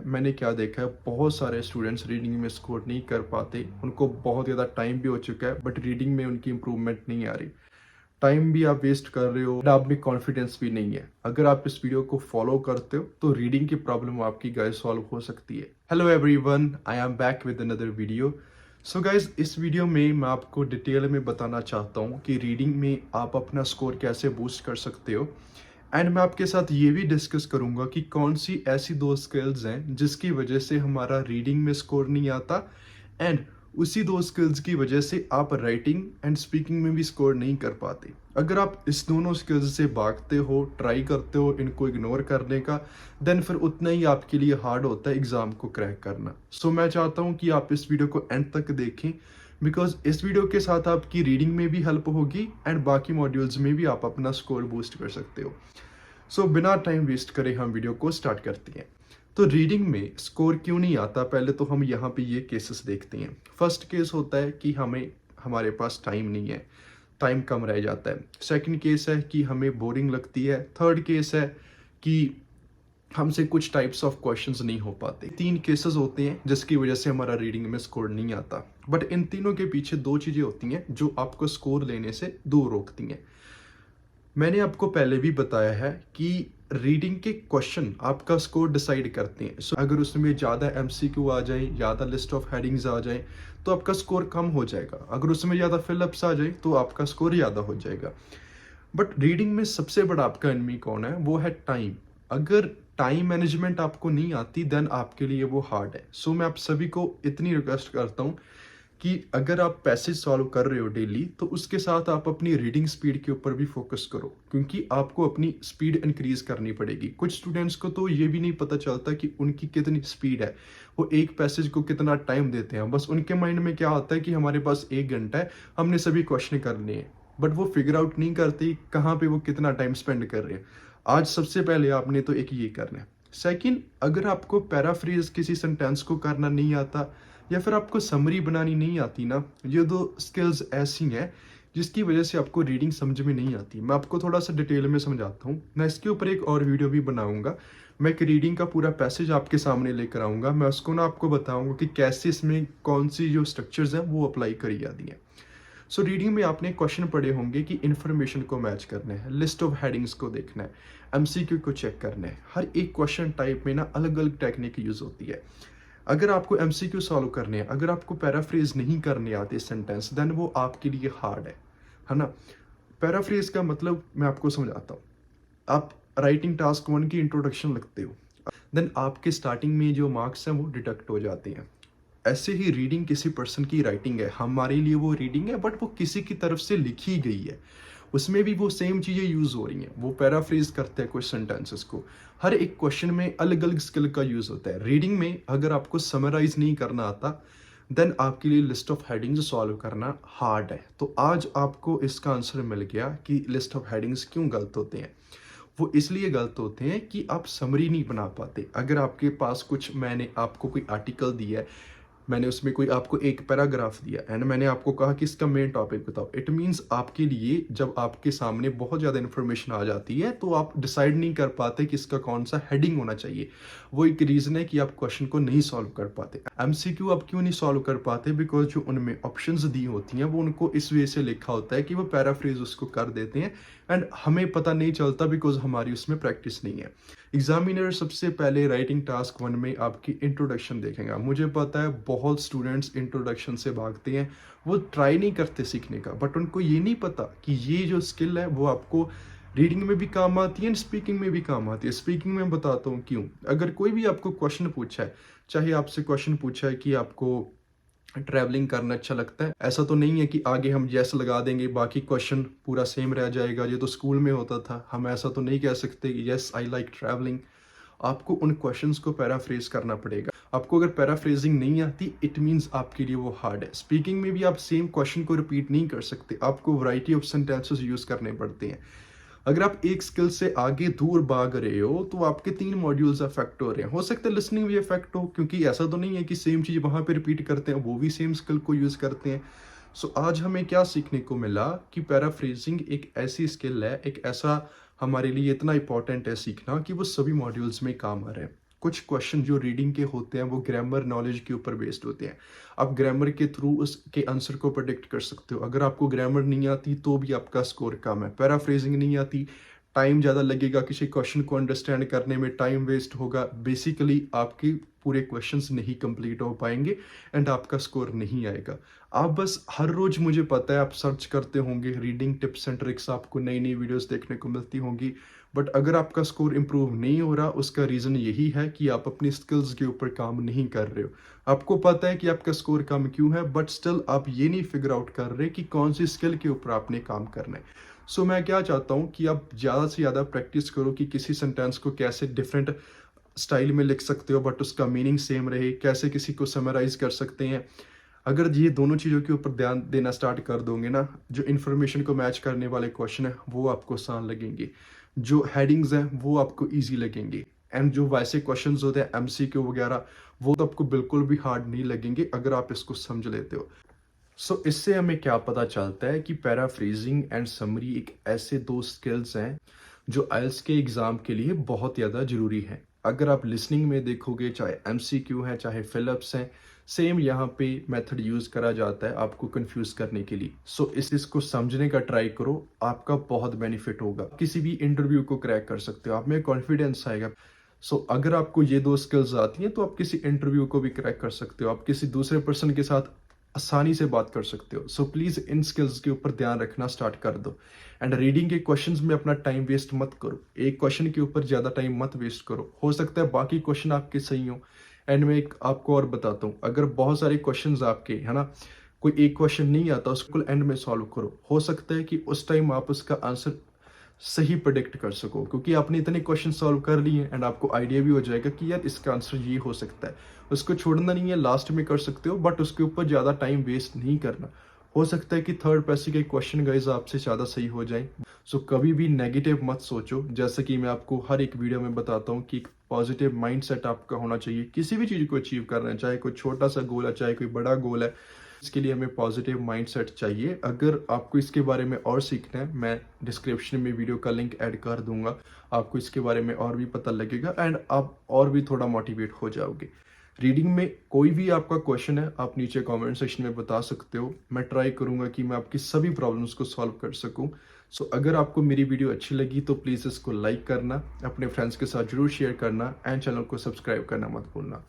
मैंने क्या देखा है, बहुत सारे स्टूडेंट्स रीडिंग में स्कोर नहीं कर पाते। उनको बहुत ज़्यादा टाइम भी हो चुका है बट रीडिंग में उनकी इंप्रूवमेंट नहीं आ रही। टाइम भी आप वेस्ट कर रहे हो, आप में कॉन्फिडेंस भी नहीं है। अगर आप इस वीडियो को फॉलो करते हो तो रीडिंग की प्रॉब्लम आपकी गाइस सॉल्व हो सकती है। Hello everyone, I am back with another video. So guys, इस वीडियो में मैं आपको डिटेल में बताना चाहता हूँ कि रीडिंग में आप अपना स्कोर कैसे बूस्ट कर सकते हो। एंड मैं आपके साथ ये भी डिस्कस करूंगा कि कौन सी ऐसी दो स्किल्स हैं जिसकी वजह से हमारा रीडिंग में स्कोर नहीं आता, एंड उसी दो स्किल्स की वजह से आप राइटिंग एंड स्पीकिंग में भी स्कोर नहीं कर पाते। अगर आप इस दोनों स्किल्स से भागते हो, ट्राई करते हो इनको इग्नोर करने का, देन फिर उतना ही आपके लिए हार्ड होता है एग्जाम को क्रैक करना। सो मैं चाहता हूँ कि आप इस वीडियो को एंड तक देखें, बिकॉज इस वीडियो के साथ आपकी रीडिंग में भी हेल्प होगी एंड बाकी मॉड्यूल्स में भी आप अपना स्कोर बूस्ट कर सकते हो। सो बिना टाइम वेस्ट करे हम वीडियो को स्टार्ट करते हैं। तो रीडिंग में स्कोर क्यों नहीं आता, पहले तो हम यहाँ पे ये केसेस देखते हैं। फर्स्ट केस होता है कि हमारे पास टाइम नहीं है, टाइम कम रह जाता है। सेकंड केस है कि हमें बोरिंग लगती है। थर्ड केस है कि हमसे कुछ टाइप्स ऑफ क्वेश्चंस नहीं हो पाते। तीन केसेस होते हैं जिसकी वजह से हमारा रीडिंग में स्कोर नहीं आता। बट इन तीनों के पीछे दो चीजें होती हैं जो आपको स्कोर लेने से दूर रोकती हैं। मैंने आपको पहले भी बताया है कि रीडिंग के क्वेश्चन आपका स्कोर डिसाइड करते हैं। सो अगर उसमें ज़्यादा एमसीक्यू आ जाए, ज़्यादा लिस्ट ऑफ हेडिंग्स आ जाए तो आपका स्कोर कम हो जाएगा। अगर उसमें ज़्यादा फिलअप्स आ जाए तो आपका स्कोर ज़्यादा हो जाएगा। बट रीडिंग में सबसे बड़ा आपका एनिमी कौन है? वो है टाइम। अगर टाइम मैनेजमेंट आपको नहीं आती देन आपके लिए वो हार्ड है। सो मैं आप सभी को इतनी रिक्वेस्ट करता हूँ कि अगर आप पैसेज सॉल्व कर रहे हो डेली तो उसके साथ आप अपनी रीडिंग स्पीड के ऊपर भी फोकस करो, क्योंकि आपको अपनी स्पीड इंक्रीज करनी पड़ेगी। कुछ स्टूडेंट्स को तो ये भी नहीं पता चलता कि उनकी कितनी स्पीड है, वो एक पैसेज को कितना टाइम देते हैं। बस उनके माइंड में क्या आता है कि हमारे पास 1 घंटा है, हमने सभी क्वेश्चन करने हैं। बट वो फिगर आउट नहीं करते कहाँ पे वो कितना टाइम स्पेंड कर रहे हैं। आज सबसे पहले आपने तो एक ये करना है। सेकंड, अगर आपको पैराफ्रेज किसी सेंटेंस को करना नहीं आता या फिर आपको समरी बनानी नहीं आती ना, ये दो स्किल्स ऐसी हैं जिसकी वजह से आपको रीडिंग समझ में नहीं आती। मैं आपको थोड़ा सा डिटेल में समझाता हूँ। मैं इसके ऊपर एक और वीडियो भी बनाऊंगा। मैं एक रीडिंग का पूरा पैसेज आपके सामने लेकर आऊंगा। मैं उसको ना आपको बताऊंगा कि कैसे इसमें कौन सी जो स्ट्रक्चर्स हैं वो अप्लाई करी जाती हैं। सो रीडिंग में आपने क्वेश्चन पढ़े होंगे कि इन्फॉर्मेशन को मैच करना है, लिस्ट ऑफ हेडिंग्स को देखना है, एमसीक्यू को चेक करना है। हर एक क्वेश्चन टाइप में ना अलग अलग टेक्निक यूज होती है। अगर आपको एमसीक्यू सॉल्व करने हैं, अगर आपको पैराफ्रेज नहीं करने आते सेंटेंस, देन वो आपके लिए हार्ड है ना। पैराफ्रेज का मतलब मैं आपको समझाता हूँ। आप राइटिंग टास्क 1 की इंट्रोडक्शन लिखते हो, देन आपके स्टार्टिंग में जो मार्क्स हैं वो डिडक्ट हो जाते हैं। ऐसे ही रीडिंग किसी पर्सन की राइटिंग है, हमारे लिए वो रीडिंग है बट वो किसी की तरफ से लिखी गई है। उसमें भी वो सेम चीज़ें यूज हो रही हैं, वो पैराफ्रेज करते हैं कुछ सेंटेंसेस को। हर एक क्वेश्चन में अलग अलग स्किल का यूज होता है। रीडिंग में अगर आपको समराइज नहीं करना आता देन आपके लिए लिस्ट ऑफ हेडिंग्स सॉल्व करना हार्ड है। तो आज आपको इसका आंसर मिल गया कि लिस्ट ऑफ हेडिंग्स क्यों गलत होते हैं। वो इसलिए गलत होते हैं कि आप समरी नहीं बना पाते। अगर आपके पास कुछ, मैंने आपको कोई आर्टिकल दिया है, मैंने उसमें कोई आपको एक पैराग्राफ दिया एंड मैंने आपको कहा कि इसका मेन टॉपिक बताओ, इट मीन्स आपके लिए जब आपके सामने बहुत ज़्यादा इन्फॉर्मेशन आ जाती है तो आप डिसाइड नहीं कर पाते कि इसका कौन सा हेडिंग होना चाहिए। वो एक रीज़न है कि आप क्वेश्चन को नहीं सॉल्व कर पाते। एमसीक्यू आप क्यों नहीं सॉल्व कर पाते? बिकॉज जो उनमें ऑप्शंस दी होती हैं वो उनको इस वे से लिखा होता है कि वो पैराफ्रेज उसको कर देते हैं एंड हमें पता नहीं चलता बिकॉज हमारी उसमें प्रैक्टिस नहीं है। एग्जामिनर सबसे पहले राइटिंग टास्क 1 में आपकी इंट्रोडक्शन देखेगा। मुझे पता है बहुत स्टूडेंट्स इंट्रोडक्शन से भागते हैं, वो ट्राई नहीं करते सीखने का, बट उनको ये नहीं पता कि ये जो स्किल है वो आपको रीडिंग में भी काम आती है, स्पीकिंग में भी काम आती है। स्पीकिंग में बताता हूँ क्यों। अगर कोई भी आपको क्वेश्चन पूछा है, चाहे आपसे क्वेश्चन पूछा है कि आपको ट्रैवलिंग करना अच्छा लगता है, ऐसा तो नहीं है कि आगे हम यस लगा देंगे बाकी क्वेश्चन पूरा सेम रह जाएगा। ये तो स्कूल में होता था, हम ऐसा तो नहीं कह सकते यस आई लाइक ट्रैवलिंग। आपको उन क्वेश्चंस को पैराफ्रेज करना पड़ेगा। आपको अगर पैराफ्रेजिंग नहीं आती इट मीन्स आपके लिए वो हार्ड है। स्पीकिंग में भी आप सेम क्वेश्चन को रिपीट नहीं कर सकते, आपको वैरायटी ऑफ सेंटेंसेस यूज करने पड़ते हैं। अगर आप एक स्किल से आगे दूर भाग रहे हो तो आपके 3 मॉड्यूल्स अफेक्ट हो रहे हैं। हो सकता है लिसनिंग भी अफेक्ट हो, क्योंकि ऐसा तो नहीं है कि सेम चीज़ वहाँ पे रिपीट करते हैं, वो भी सेम स्किल को यूज़ करते हैं। सो आज हमें क्या सीखने को मिला कि पैराफ्रेजिंग एक ऐसी स्किल है, एक ऐसा हमारे लिए इतना इंपॉर्टेंट है सीखना कि वो सभी मॉड्यूल्स में काम आ रहा है। कुछ क्वेश्चन जो रीडिंग के होते हैं वो ग्रामर नॉलेज के ऊपर बेस्ड होते हैं। आप ग्रामर के थ्रू उसके आंसर को प्रेडिक्ट कर सकते हो। अगर आपको ग्रामर नहीं आती तो भी आपका स्कोर कम है। पैराफ्रेजिंग नहीं आती, टाइम ज़्यादा लगेगा, किसी क्वेश्चन को अंडरस्टैंड करने में टाइम वेस्ट होगा। बेसिकली आपके पूरे क्वेश्चंस नहीं कंप्लीट हो पाएंगे एंड आपका स्कोर नहीं आएगा। आप बस हर रोज, मुझे पता है आप सर्च करते होंगे रीडिंग टिप्स एंड ट्रिक्स, आपको नई नई वीडियोस देखने को मिलती होंगी, बट अगर आपका स्कोर इंप्रूव नहीं हो रहा उसका रीज़न यही है कि आप अपनी स्किल्स के ऊपर काम नहीं कर रहे हो। आपको पता है कि आपका स्कोर कम क्यों है, बट स्टिल आप ये नहीं फिगर आउट कर रहे कि कौन सी स्किल के ऊपर आपने काम करना है। सो मैं क्या चाहता हूँ कि आप ज़्यादा से ज़्यादा प्रैक्टिस करो कि किसी सेंटेंस को कैसे डिफरेंट स्टाइल में लिख सकते हो बट उसका मीनिंग सेम रहे, कैसे किसी को समराइज कर सकते हैं। अगर ये दोनों चीज़ों के ऊपर ध्यान देना स्टार्ट कर दोगे ना, जो इन्फॉर्मेशन को मैच करने वाले क्वेश्चन है वो आपको आसान लगेंगे, जो हेडिंग्स हैं वो आपको ईजी लगेंगे, एंड जो वैसे क्वेश्चंस होते हैं एमसीक्यू वगैरह वो तो आपको बिल्कुल भी हार्ड नहीं लगेंगे अगर आप इसको समझ लेते हो। सो इससे हमें क्या पता चलता है कि पैराफ्रेजिंग एंड समरी एक ऐसे दो स्किल्स हैं जो आइल्स के एग्ज़ाम के लिए बहुत ज़्यादा ज़रूरी है। अगर आप लिसनिंग में देखोगे, चाहे एमसीक्यू है चाहे फिलअप्स हैं, सेम यहाँ पे मेथड यूज़ करा जाता है आपको कंफ्यूज करने के लिए। सो इसको समझने का ट्राई करो, आपका बहुत बेनिफिट होगा। किसी भी इंटरव्यू को क्रैक कर सकते हो, आप में कॉन्फिडेंस आएगा। सो अगर आपको ये दो स्किल्स आती हैं तो आप किसी इंटरव्यू को भी क्रैक कर सकते हो, आप किसी दूसरे पर्सन के साथ आसानी से बात कर सकते हो। सो प्लीज़ इन स्किल्स के ऊपर ध्यान रखना स्टार्ट कर दो। एंड रीडिंग के क्वेश्चंस में अपना टाइम वेस्ट मत करो, एक क्वेश्चन के ऊपर ज़्यादा टाइम मत वेस्ट करो। हो सकता है बाकी क्वेश्चन आपके सही हो। एंड मैं एक आपको और बताता हूँ, अगर बहुत सारे क्वेश्चंस आपके है ना, कोई एक क्वेश्चन नहीं आता उसको एंड में सॉल्व करो। हो सकता है कि उस टाइम आप उसका आंसर सही प्रेडिक्ट कर सको, क्योंकि आपने इतने क्वेश्चन सॉल्व कर लिए एंड आपको आइडिया भी हो जाएगा कि यार इसका आंसर ये हो सकता है। उसको छोड़ना नहीं है, लास्ट में कर सकते हो बट उसके ऊपर ज़्यादा टाइम वेस्ट नहीं करना। हो सकता है कि थर्ड पैसे के क्वेश्चन गाइस आपसे ज़्यादा सही हो जाए। सो कभी भी नेगेटिव मत सोचो, जैसे कि मैं आपको हर एक वीडियो में बताता हूँ कि एक पॉजिटिव माइंडसेट आपका होना चाहिए किसी भी चीज़ को अचीव करना है, चाहे कोई छोटा सा गोल है चाहे कोई बड़ा गोल है, इसके लिए हमें पॉजिटिव माइंडसेट चाहिए। अगर आपको इसके बारे में और सीखना है, मैं डिस्क्रिप्शन में वीडियो का लिंक ऐड कर दूंगा, आपको इसके बारे में और भी पता लगेगा एंड आप और भी थोड़ा मोटिवेट हो जाओगे। रीडिंग में कोई भी आपका क्वेश्चन है आप नीचे कमेंट सेक्शन में बता सकते हो, मैं ट्राई करूंगा कि मैं आपकी सभी प्रॉब्लम्स को सॉल्व कर सकूं। सो अगर आपको मेरी वीडियो अच्छी लगी तो प्लीज़ इसको लाइक करना, अपने फ्रेंड्स के साथ जरूर शेयर करना एंड चैनल को सब्सक्राइब करना मत भूलना।